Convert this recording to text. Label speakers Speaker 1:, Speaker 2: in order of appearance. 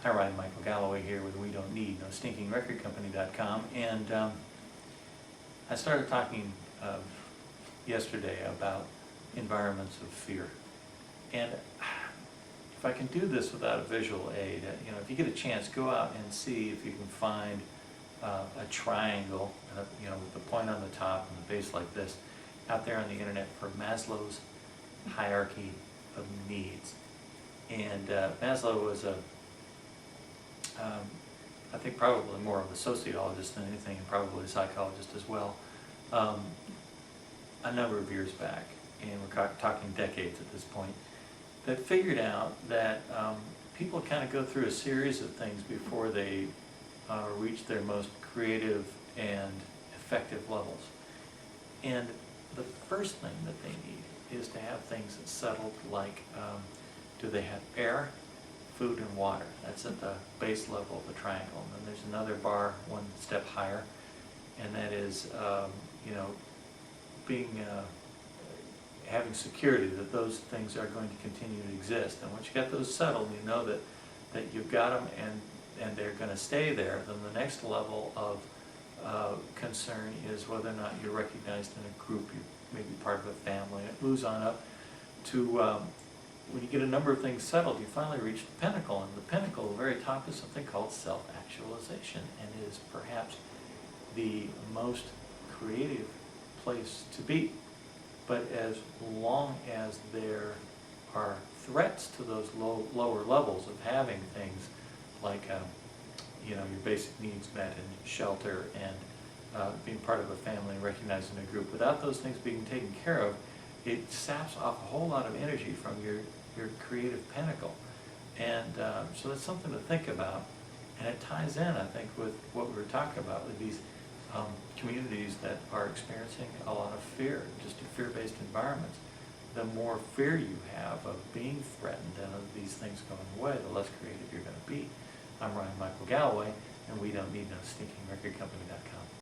Speaker 1: Hi, Ryan Michael Galloway here with We Don't Need No Stinking Record Company.com, and I started talking yesterday about environments of fear. And if I can do this without a visual aid, if you get a chance, go out and see if you can find a triangle, with the point on the top and the base like this, out there on the internet for Maslow's hierarchy of needs. And Mazlow was I think probably more of a sociologist than anything, and probably a psychologist as well, a number of years back, and we're talking decades at this point, that figured out that people kind of go through a series of things before they reach their most creative and effective levels. And the first thing that they need is to have things settled, like do they have air, food, and water? That's at the base level of the triangle. And then there's another bar one step higher, and that is having security that those things are going to continue to exist. And once you get those settled, you know that you've got them and they're going to stay there. Then the next level of concern is whether or not you're recognized in a group, you may be part of a family. And it moves on up to when you get a number of things settled, you finally reach the pinnacle. And the pinnacle, the very top, is something called self-actualization, and is perhaps the most creative place to be. But as long as there are threats to those lower levels of having things like your basic needs met and shelter and being part of a family and recognized in a group, without those things being taken care of, it saps off a whole lot of energy from your creative pinnacle. And so that's something to think about. And it ties in, I think, with what we were talking about with these communities that are experiencing a lot of fear, just fear-based environments. The more fear you have of being threatened and of these things going away, the less creative you're going to be. I'm Ryan Michael Galloway, and We Don't Need No Stinking Record Company.com.